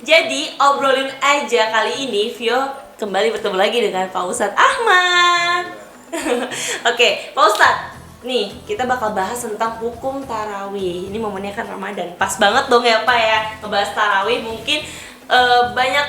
Jadi obrolin aja kali ini Vio kembali bertemu lagi dengan Pak Ustadz Ahmad. Oke, Pak Ustadz, nih kita bakal bahas tentang hukum tarawih. Ini momennya kan Ramadan, pas banget dong ya Pak ya ngebahas tarawih. Mungkin banyak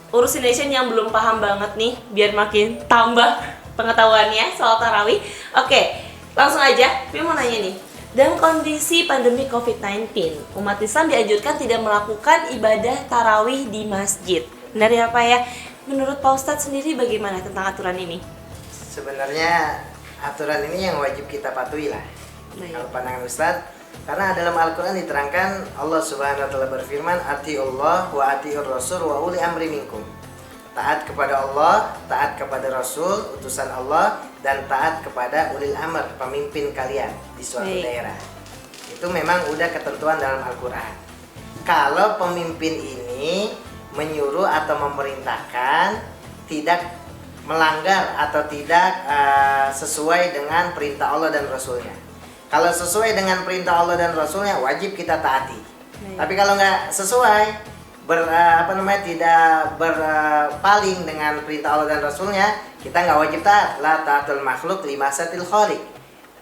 urus Indonesian yang belum paham banget nih, biar makin tambah pengetahuannya soal tarawih. Oke, langsung aja, Vio mau nanya nih. Dalam kondisi pandemi COVID-19, umat Islam dianjurkan tidak melakukan ibadah tarawih di masjid. Benar ya Pak ya? Menurut Pak Ustadz sendiri bagaimana tentang aturan ini? Sebenarnya aturan ini yang wajib kita patuhi lah. Kalau pandangan Ustadz, karena dalam Al-Quran diterangkan Allah Subhanahu wa Ta'ala berfirman, Atiullah wa atiur rasul wa uli amri minkum. Taat kepada Allah, taat kepada Rasul, utusan Allah, dan taat kepada ulil amr, pemimpin kalian di suatu daerah. Itu memang udah ketentuan dalam Al-Quran. Kalau pemimpin ini menyuruh atau memerintahkan tidak melanggar atau tidak sesuai dengan perintah Allah dan Rasulnya. Kalau sesuai dengan perintah Allah dan Rasulnya, wajib kita taati. Tapi kalau nggak sesuai, tidak berpaling dengan perintah Allah dan Rasulnya, kita nggak wajib taat. La taatul makhluk limasatil khaliq.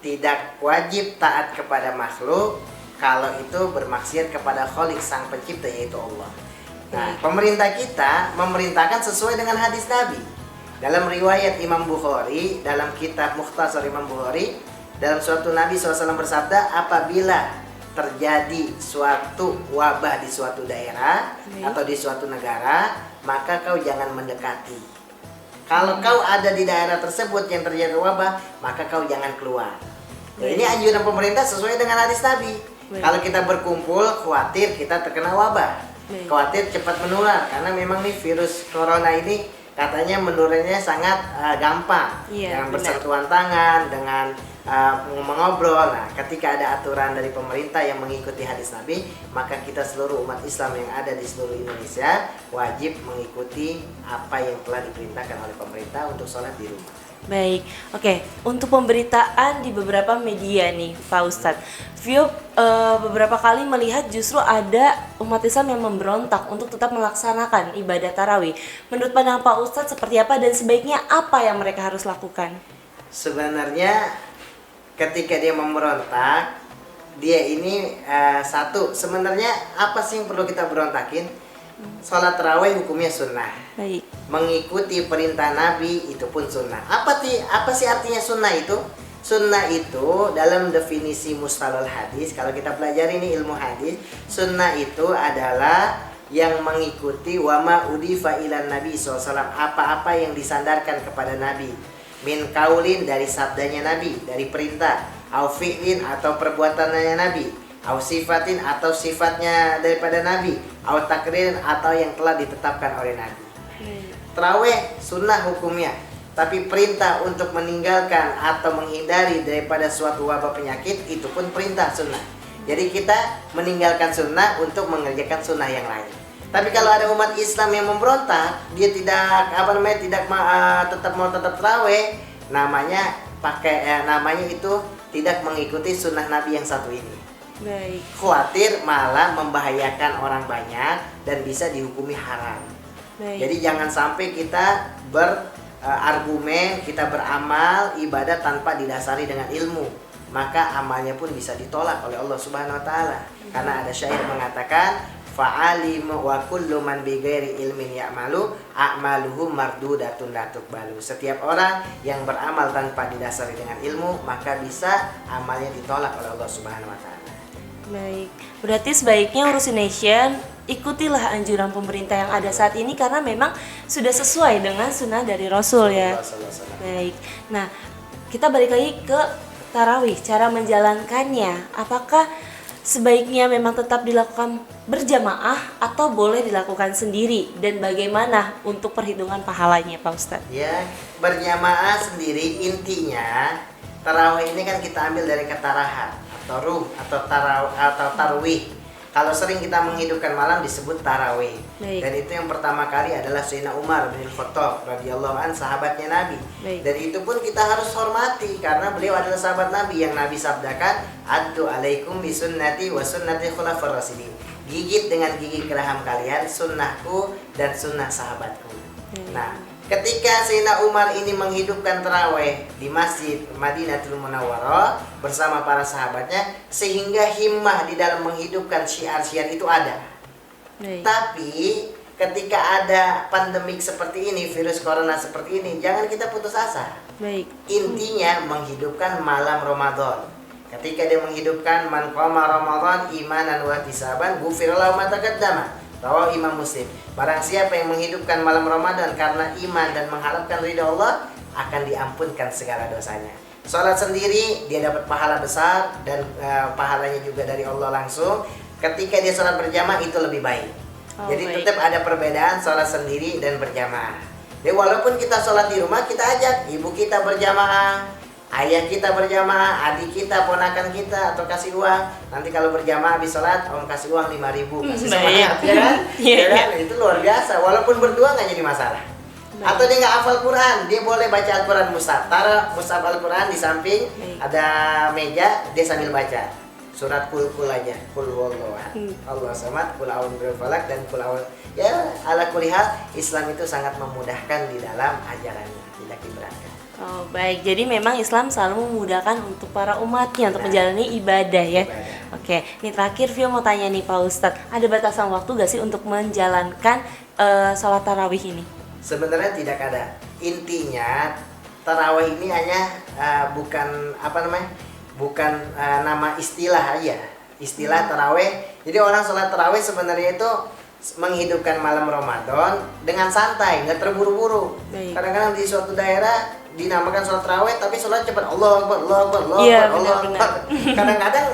Tidak wajib taat kepada makhluk kalau itu bermaksiat kepada Khaliq, sang pencipta, yaitu Allah. Nah, pemerintah kita memerintahkan sesuai dengan hadis Nabi. Dalam riwayat Imam Bukhari, dalam kitab Mukhtasar Imam Bukhari, dalam suatu Nabi SAW bersabda, apabila terjadi suatu wabah di suatu daerah atau di suatu negara, maka kau jangan mendekati. Kalau kau ada di daerah tersebut yang terjadi wabah, maka kau jangan keluar. Ini anjuran pemerintah sesuai dengan hadis Nabi. Kalau kita berkumpul, khawatir kita terkena wabah, khawatir cepat menular, karena memang nih virus corona ini katanya menurunnya sangat gampang, dengan bersentuhan tangan, dengan mengobrol. Nah, ketika ada aturan dari pemerintah yang mengikuti hadis Nabi, maka kita seluruh umat Islam yang ada di seluruh Indonesia wajib mengikuti apa yang telah diperintahkan oleh pemerintah untuk sholat di rumah. Baik, oke. Untuk pemberitaan di beberapa media nih, Pak Ustadz, Vio beberapa kali melihat justru ada umat Islam yang memberontak untuk tetap melaksanakan ibadah tarawih. Menurut pandangan Pak Ustadz seperti apa dan sebaiknya apa yang mereka harus lakukan? Sebenarnya ketika dia memberontak, dia ini sebenarnya apa sih yang perlu kita berontakin? Sholat tarawih hukumnya sunnah. Baik. Mengikuti perintah Nabi itu pun sunnah. Apa sih artinya sunnah itu? Sunnah itu dalam definisi mustalahul hadis, kalau kita pelajari ini ilmu hadis, sunnah itu adalah yang mengikuti wama udifa ilan Nabi SAW, apa-apa yang disandarkan kepada Nabi, min kaulin dari sabdanya Nabi, dari perintah, au fi'lin atau perbuatannya Nabi, au sifatin atau sifatnya daripada Nabi, au takririn atau yang telah ditetapkan oleh Nabi. Tarawih sunnah hukumnya, tapi perintah untuk meninggalkan atau menghindari daripada suatu wabah penyakit itu pun perintah sunnah. Jadi kita meninggalkan sunnah untuk mengerjakan sunnah yang lain. Tapi kalau ada umat Islam yang memberontak, dia tidak tetap tarawih, namanya itu tidak mengikuti sunnah Nabi yang satu ini. Baik. Khawatir malah membahayakan orang banyak dan bisa dihukumi haram. Baik. Jadi jangan sampai kita berargumen, kita beramal ibadah tanpa didasari dengan ilmu, maka amalnya pun bisa ditolak oleh Allah Subhanahu wa Ta'ala. Karena ada syair mengatakan, fa'alimu wa kullu man bighairi ilmin ya'malu a'maluhu mardudatun la tuqbalu. Setiap orang yang beramal tanpa didasari dengan ilmu, maka bisa amalnya ditolak oleh Allah Subhanahu wa Ta'ala. Baik, berarti sebaiknya urus Indonesian ikutilah anjuran pemerintah yang ada saat ini karena memang sudah sesuai dengan sunnah dari Rasul ya. Baik, nah kita balik lagi ke tarawih, cara menjalankannya. Apakah sebaiknya memang tetap dilakukan berjamaah atau boleh dilakukan sendiri, dan bagaimana untuk perhitungan pahalanya Pak Ustadz? Ya, berjamaah sendiri intinya tarawih ini kan kita ambil dari kata rahat atau ruh atau tarwih. Kalau sering kita menghidupkan malam disebut tarawih. Dan itu yang pertama kali adalah Sayyidina Umar bin Khattab radhiyallahu an, sahabatnya Nabi. Dan itu pun kita harus hormati karena beliau adalah sahabat Nabi yang Nabi sabdakan, addu alaikum bisunnati wa sunnati khulafar rasyidin. gigit dengan gigi geraham kalian sunnahku dan sunnah sahabatku. Nah, ketika Sayyidina Umar ini menghidupkan taraweh di Masjid Madinatul Munawwarah bersama para sahabatnya, sehingga himmah di dalam menghidupkan syiar-syiar itu ada. Tapi ketika ada pandemik seperti ini, virus corona seperti ini, jangan kita putus asa. Intinya menghidupkan malam Ramadan. Ketika dia menghidupkan man qama Ramadan imanan wa ihtisaban ghufira lahu ma taqaddama. Rawahu Imam Muslim. Barang siapa yang menghidupkan malam Ramadan karena iman dan mengharapkan ridha Allah, akan diampunkan segala dosanya. Salat sendiri dia dapat pahala besar dan pahalanya juga dari Allah langsung. Ketika dia salat berjamaah itu lebih baik. Jadi tetap ada perbedaan salat sendiri dan berjamaah. Jadi walaupun kita salat di rumah, kita ajak ibu kita berjamaah, ayah kita berjamaah, adik kita, ponakan kita, atau kasih uang. Nanti kalau berjamaah habis sholat, om kasih uang 5.000, kasih semangat, ya kan? Ya kan? Itu luar biasa. Walaupun berdua nggak jadi masalah. Atau dia nggak hafal Quran, dia boleh baca Al-Quran mushaf. Taruh mushaf Al-Quran di samping, ada meja, dia sambil baca. Surat kul aja, kul huwallahu ahad, Allah samad, kul a'udzu birabbil falaq, dan kul a'udzu. Ya, ala kulli hal, Islam itu sangat memudahkan di dalam ajarannya, tidak diberatkan. Oh baik, jadi memang Islam selalu memudahkan untuk para umatnya untuk menjalani ibadah ya. Oke, ini terakhir Vio mau tanya nih Pak Ustadz, ada batasan waktu gak sih untuk menjalankan sholat tarawih ini? Sebenarnya tidak ada. Intinya tarawih ini hanya bukan bukan nama istilah aja, istilah tarawih. Jadi orang sholat tarawih sebenarnya itu menghidupkan malam Ramadan dengan santai, nggak terburu-buru. Kadang-kadang di suatu daerah dinamakan sholat tarawih tapi sholat cepat, Allah Akbar, Allah Akbar, Allah Akbar, Allah Akbar. Kadang-kadang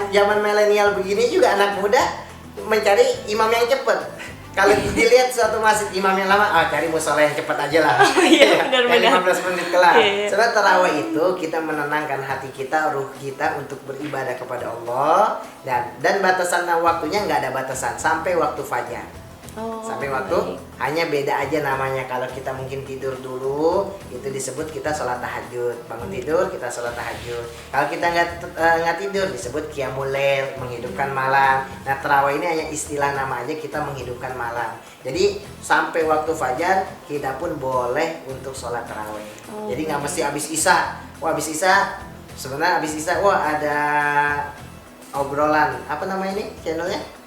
zaman milenial begini juga anak muda mencari imam yang cepat. Kalau dilihat suatu masjid imam yang lama, cari musola yang cepat aja lah. Benar-benar. 15 menit kelar. Soalnya tarawih itu kita menenangkan hati kita, ruh kita untuk beribadah kepada Allah, dan batasan waktunya nggak ada batasan sampai waktu fajar. Sampai waktu hanya beda aja namanya. Kalau kita mungkin tidur dulu itu disebut kita sholat tahajud, bangun tidur kita sholat tahajud. Kalau kita nggak tidur disebut qiyamul lail, menghidupkan malam. Nah tarawih ini hanya istilah nama aja, kita menghidupkan malam. Jadi sampai waktu fajar kita pun boleh untuk sholat tarawih. Jadi nggak mesti habis isya. Habis isya sebenarnya habis isya ada obrolan apa namanya ini channelnya?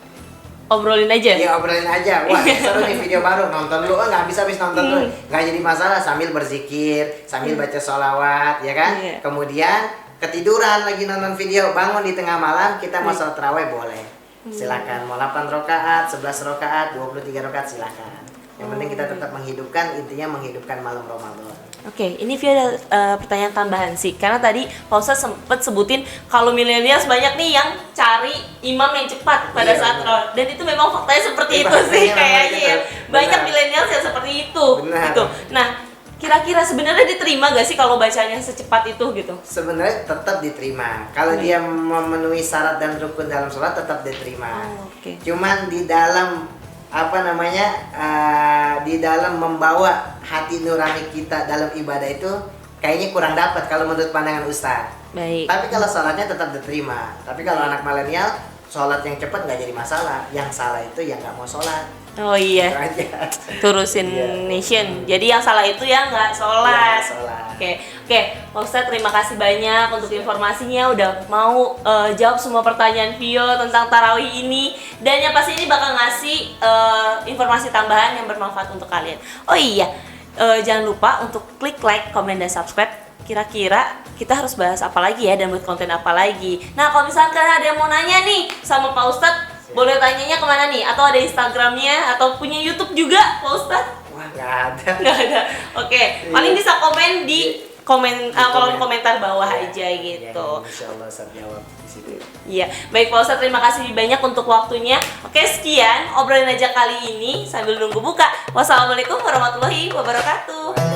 Obrolin aja? Iya obrolin aja. Wah seru nih video baru, nonton dulu. Nggak habis nonton dulu. Nggak jadi masalah sambil berzikir, sambil baca sholawat, ya kan? Kemudian ketiduran lagi nonton video, bangun di tengah malam, kita mau sholat tarawih boleh. Silakan, mau 8 rakaat, 11 rakaat, 23 rakaat silakan. Yang penting kita tetap menghidupkan, intinya menghidupkan malam Ramadan. Oke, ini Vio ada pertanyaan tambahan sih. Karena tadi Pak Ustadz sempat sebutin kalau milenial banyak nih yang cari imam yang cepat pada saat tarawih. Dan itu memang faktanya seperti itu sih kayaknya ya. Banyak milenial yang seperti itu. Gitu. Nah, kira-kira sebenarnya diterima gak sih kalau bacanya secepat itu gitu? Sebenarnya tetap diterima. Kalau dia memenuhi syarat dan rukun dalam sholat tetap diterima. Cuman di dalam di dalam membawa hati nurani kita dalam ibadah itu kayaknya kurang dapat kalau menurut pandangan Ustaz. Tapi kalau sholatnya tetap diterima. Tapi kalau anak milenial sholat yang cepat nggak jadi masalah. Yang salah itu yang nggak mau sholat. Oh iya, turusin nation. Jadi yang salah itu ya nggak sholat. Oke, Pak Ustadz terima kasih banyak untuk informasinya. Udah mau jawab semua pertanyaan Vio tentang tarawih ini. Dan yang pasti ini bakal ngasih informasi tambahan yang bermanfaat untuk kalian. Oh iya, jangan lupa untuk klik like, komen, dan subscribe. Kira-kira kita harus bahas apa lagi ya dan buat konten apa lagi. Nah kalau misalkan ada yang mau nanya nih sama Pak Ustadz, boleh tanyanya kemana nih? Atau ada Instagramnya? Atau punya YouTube juga, Pak Ustadz? Wah, nggak ada. Nggak ada. Oke, paling bisa komen di kolom komentar bawah aja gitu. Insya Allah saya jawab di situ. Iya, baik Pak Ustadz, terima kasih banyak untuk waktunya. Oke, sekian obrolin aja kali ini sambil nunggu buka. Wassalamualaikum warahmatullahi wabarakatuh.